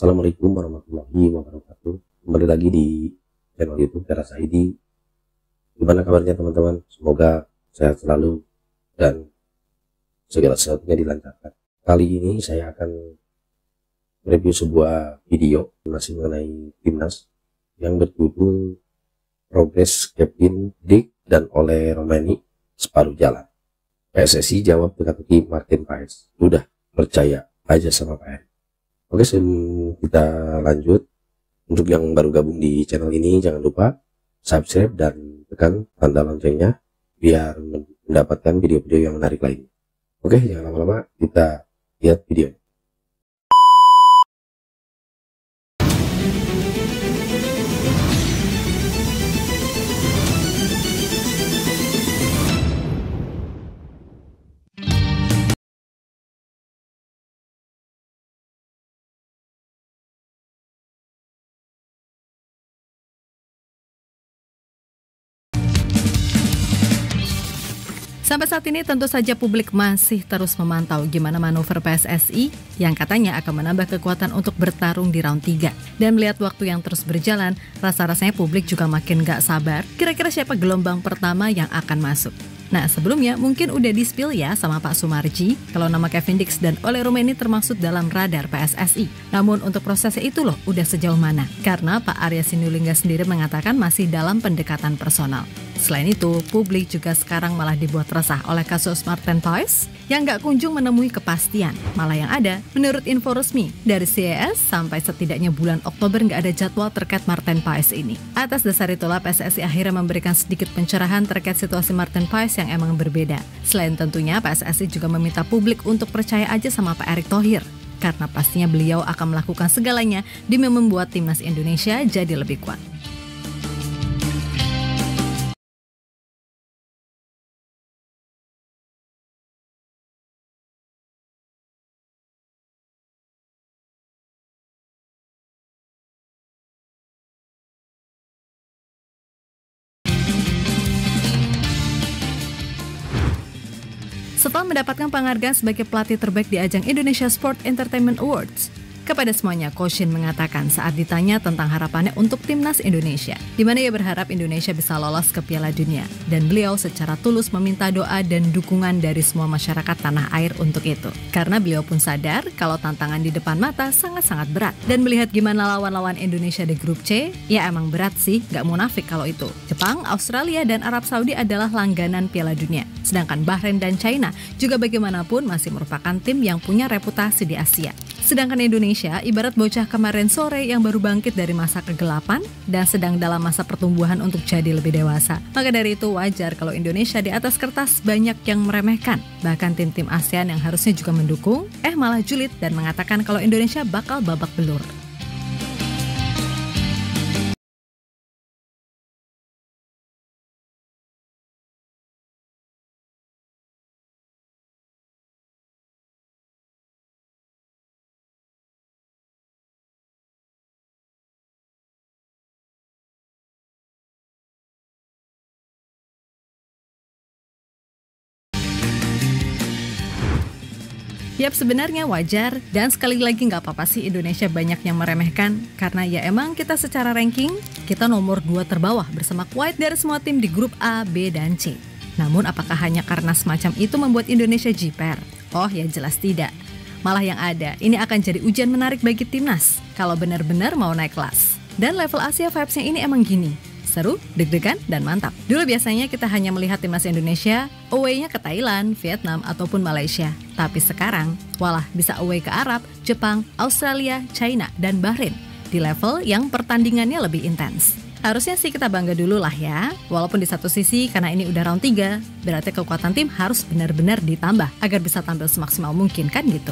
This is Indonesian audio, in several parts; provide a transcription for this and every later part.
Assalamualaikum warahmatullahi wabarakatuh. Kembali lagi di channel YouTube Teras ID. Gimana kabarnya teman-teman? Semoga sehat selalu dan segala sesuatunya dilancarkan. Kali ini saya akan review sebuah video masih mengenai timnas yang berjudul Progres Kevin Dix dan Ole Romeni separuh jalan. PSSI jawab teka-teki Martin Paes. Udah percaya aja sama Pak. Oke, sebelum kita lanjut, untuk yang baru gabung di channel ini jangan lupa subscribe dan tekan tanda loncengnya biar mendapatkan video-video yang menarik lainnya. Oke, jangan lama-lama, kita lihat video. Sampai saat ini tentu saja publik masih terus memantau gimana manuver PSSI yang katanya akan menambah kekuatan untuk bertarung di round 3. Dan melihat waktu yang terus berjalan, rasa-rasanya publik juga makin gak sabar kira-kira siapa gelombang pertama yang akan masuk. Nah, sebelumnya mungkin udah di-spill ya sama Pak Sumarji kalau nama Kevin Dix dan Ole Romeni termasuk dalam radar PSSI. Namun untuk prosesnya itu loh udah sejauh mana? Karena Pak Arya Sinulinga sendiri mengatakan masih dalam pendekatan personal. Selain itu, publik juga sekarang malah dibuat resah oleh kasus Martin Paes yang gak kunjung menemui kepastian. Malah yang ada, menurut info resmi dari CES, sampai setidaknya bulan Oktober gak ada jadwal terkait Martin Paes ini. Atas dasar itulah PSSI akhirnya memberikan sedikit pencerahan terkait situasi Martin Paes yang emang berbeda. Selain tentunya, PSSI juga meminta publik untuk percaya aja sama Pak Erick Thohir, karena pastinya beliau akan melakukan segalanya demi membuat timnas Indonesia jadi lebih kuat. Setelah mendapatkan penghargaan sebagai pelatih terbaik di ajang Indonesia Sport Entertainment Awards, kepada semuanya, Coach Shin mengatakan saat ditanya tentang harapannya untuk timnas Indonesia, di mana ia berharap Indonesia bisa lolos ke Piala Dunia. Dan beliau secara tulus meminta doa dan dukungan dari semua masyarakat tanah air untuk itu. Karena beliau pun sadar kalau tantangan di depan mata sangat-sangat berat. Dan melihat gimana lawan-lawan Indonesia di grup C, ya emang berat sih, gak munafik kalau itu. Jepang, Australia, dan Arab Saudi adalah langganan Piala Dunia. Sedangkan Bahrain dan China juga bagaimanapun masih merupakan tim yang punya reputasi di Asia. Sedangkan Indonesia ibarat bocah kemarin sore yang baru bangkit dari masa kegelapan dan sedang dalam masa pertumbuhan untuk jadi lebih dewasa. Maka dari itu wajar kalau Indonesia di atas kertas banyak yang meremehkan. Bahkan tim-tim ASEAN yang harusnya juga mendukung, malah julid dan mengatakan kalau Indonesia bakal babak belur. Yap, sebenarnya wajar dan sekali lagi nggak apa-apa sih Indonesia banyak yang meremehkan karena ya emang kita secara ranking kita nomor 2 terbawah bersama Kuwait dari semua tim di grup A, B, dan C. Namun apakah hanya karena semacam itu membuat Indonesia jiper? Oh ya jelas tidak. Malah yang ada, ini akan jadi ujian menarik bagi timnas kalau benar-benar mau naik kelas. Dan level Asia vibes-nya ini emang gini. Seru, deg-degan, dan mantap. Dulu biasanya kita hanya melihat timnas Indonesia away-nya ke Thailand, Vietnam, ataupun Malaysia. Tapi sekarang, walah bisa away ke Arab, Jepang, Australia, China, dan Bahrain. Di level yang pertandingannya lebih intens. Harusnya sih kita bangga dulu lah ya. Walaupun di satu sisi karena ini udah round 3, berarti kekuatan tim harus benar-benar ditambah agar bisa tampil semaksimal mungkin kan gitu.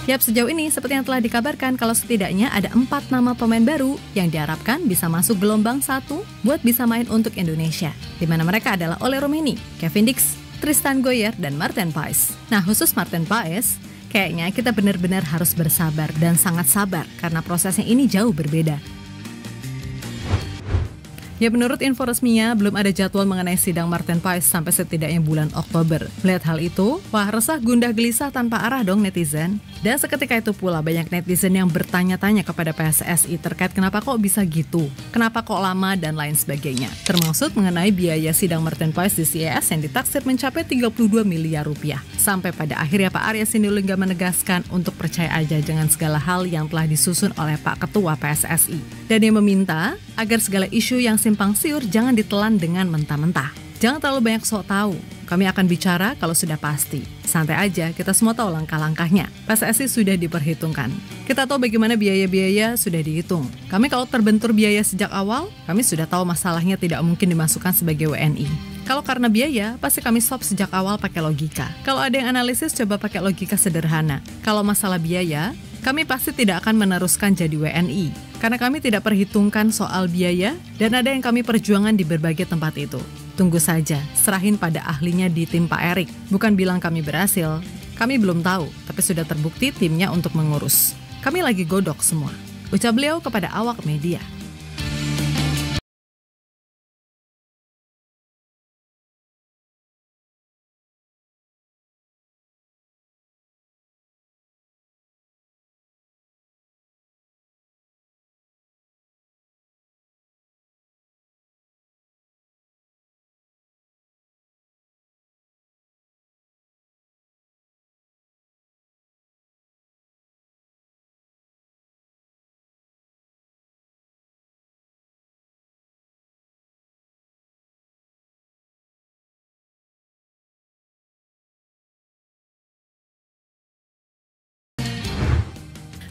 Yap, sejauh ini seperti yang telah dikabarkan kalau setidaknya ada 4 nama pemain baru yang diharapkan bisa masuk gelombang 1 buat bisa main untuk Indonesia. Di mana mereka adalah Ole Romeni, Kevin Dix, Tristan Goyer, dan Martin Paes. Nah, khusus Martin Paes, kayaknya kita benar-benar harus bersabar dan sangat sabar karena prosesnya ini jauh berbeda. Ya, menurut info resminya, belum ada jadwal mengenai sidang Martin Paes sampai setidaknya bulan Oktober. Melihat hal itu, wah resah gundah gelisah tanpa arah dong netizen. Dan seketika itu pula banyak netizen yang bertanya-tanya kepada PSSI terkait kenapa kok bisa gitu, kenapa kok lama dan lain sebagainya. Termasuk mengenai biaya sidang Martin Paes di CES yang ditaksir mencapai 32 miliar rupiah. Sampai pada akhirnya Pak Arya Sinulinga menegaskan untuk percaya aja dengan segala hal yang telah disusun oleh Pak Ketua PSSI. Dan dia meminta agar segala isu yang simpang siur jangan ditelan dengan mentah-mentah. Jangan terlalu banyak sok tahu. Kami akan bicara kalau sudah pasti. Santai aja, kita semua tahu langkah-langkahnya. PSSI sudah diperhitungkan. Kita tahu bagaimana biaya-biaya sudah dihitung. Kami kalau terbentur biaya sejak awal, kami sudah tahu masalahnya tidak mungkin dimasukkan sebagai WNI. Kalau karena biaya, pasti kami stop sejak awal pakai logika. Kalau ada yang analisis, coba pakai logika sederhana. Kalau masalah biaya, kami pasti tidak akan meneruskan jadi WNI. Karena kami tidak perhitungkan soal biaya dan ada yang kami perjuangan di berbagai tempat itu. Tunggu saja, serahin pada ahlinya di tim Pak Erik. Bukan bilang kami berhasil, kami belum tahu, tapi sudah terbukti timnya untuk mengurus. Kami lagi godok semua, ucap beliau kepada awak media.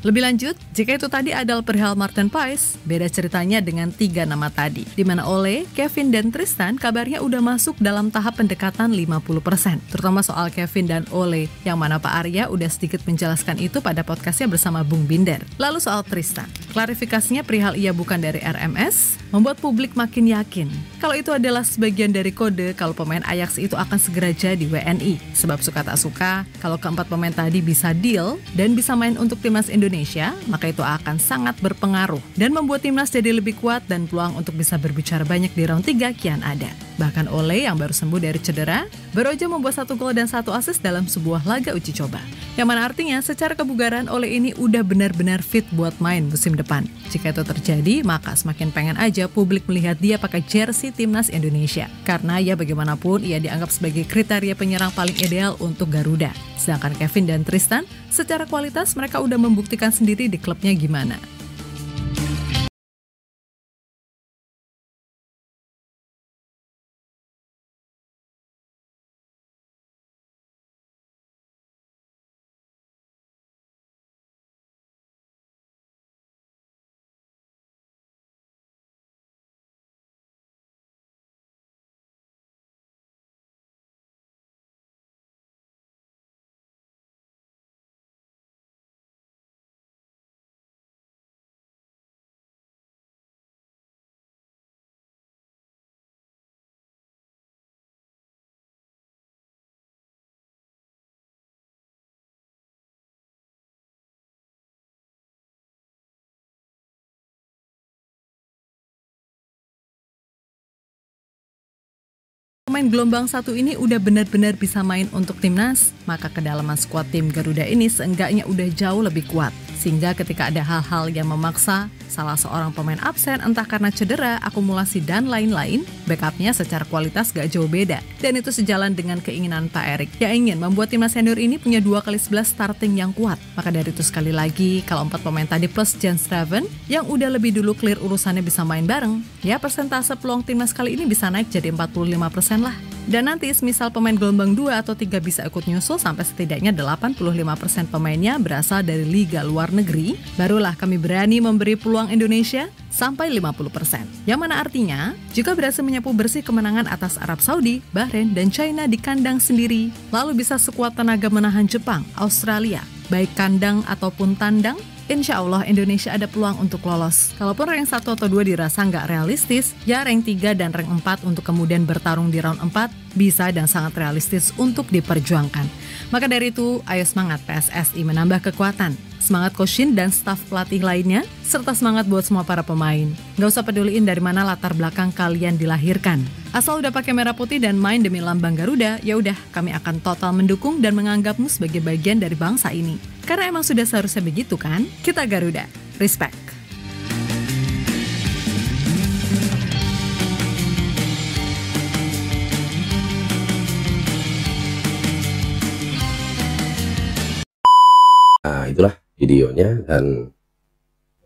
Lebih lanjut, jika itu tadi adalah perihal Martin Paes, beda ceritanya dengan 3 nama tadi, di mana Ole, Kevin, dan Tristan kabarnya udah masuk dalam tahap pendekatan 50%, terutama soal Kevin dan Ole, yang mana Pak Arya udah sedikit menjelaskan itu pada podcastnya bersama Bung Binder. Lalu soal Tristan, klarifikasinya perihal ia bukan dari RMS, membuat publik makin yakin kalau itu adalah sebagian dari kode kalau pemain Ajax itu akan segera jadi WNI. Sebab suka tak suka, kalau keempat pemain tadi bisa deal dan bisa main untuk timnas Indonesia, maka itu akan sangat berpengaruh dan membuat timnas jadi lebih kuat dan peluang untuk bisa berbicara banyak di round 3 kian ada. Bahkan Ole yang baru sembuh dari cedera, baru aja membuat 1 gol dan 1 assist dalam sebuah laga uji coba. Yang mana artinya secara kebugaran Ole ini udah benar-benar fit buat main musim depan. Jika itu terjadi, maka semakin pengen aja publik melihat dia pakai jersey timnas Indonesia. Karena ya bagaimanapun ia dianggap sebagai kriteria penyerang paling ideal untuk Garuda. Sedangkan Kevin dan Tristan, secara kualitas mereka udah membuktikan sendiri di klubnya gimana. Pemain gelombang 1 ini udah benar-benar bisa main untuk timnas, maka kedalaman skuad tim Garuda ini seenggaknya udah jauh lebih kuat. Sehingga ketika ada hal-hal yang memaksa salah seorang pemain absen entah karena cedera, akumulasi, dan lain-lain, backupnya secara kualitas gak jauh beda. Dan itu sejalan dengan keinginan Pak Erik yang ingin membuat timnas senior ini punya 2x11 starting yang kuat. Maka dari itu sekali lagi, kalau 4 pemain tadi plus Jens Raven yang udah lebih dulu clear urusannya bisa main bareng, ya persentase peluang timnas kali ini bisa naik jadi 45% lah. Dan nanti semisal pemain gelombang 2 atau 3 bisa ikut nyusul sampai setidaknya 85% pemainnya berasal dari liga luar negeri, barulah kami berani memberi peluang Indonesia sampai 50%. Yang mana artinya, jika berhasil menyapu bersih kemenangan atas Arab Saudi, Bahrain, dan China di kandang sendiri, lalu bisa sekuat tenaga menahan Jepang, Australia, baik kandang ataupun tandang, insya Allah Indonesia ada peluang untuk lolos. Kalaupun rank 1 atau 2 dirasa nggak realistis, ya rank 3 dan rank 4 untuk kemudian bertarung di round 4 bisa dan sangat realistis untuk diperjuangkan. Maka dari itu, ayo semangat PSSI menambah kekuatan. Semangat Coach Shin dan staf pelatih lainnya, serta semangat buat semua para pemain. Nggak usah peduliin dari mana latar belakang kalian dilahirkan. Asal udah pakai merah putih dan main demi lambang Garuda, ya udah kami akan total mendukung dan menganggapmu sebagai bagian dari bangsa ini. Karena emang sudah seharusnya begitu kan? Kita Garuda, respect. Nah, itulah videonya, dan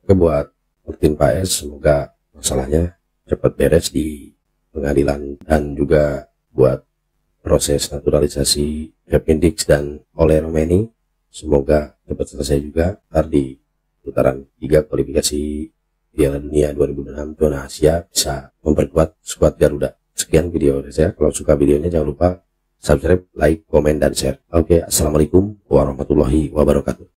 buat Martin Paes semoga masalahnya cepat beres di pengadilan, dan juga buat proses naturalisasi Kevin Dix dan Ole Romeni semoga cepat selesai juga. Ntar di putaran 3 kualifikasi Piala Dunia 2006 zona Asia bisa memperkuat skuad Garuda. Sekian video dari saya. Kalau suka videonya jangan lupa subscribe, like, komen, dan share. Oke, assalamualaikum warahmatullahi wabarakatuh.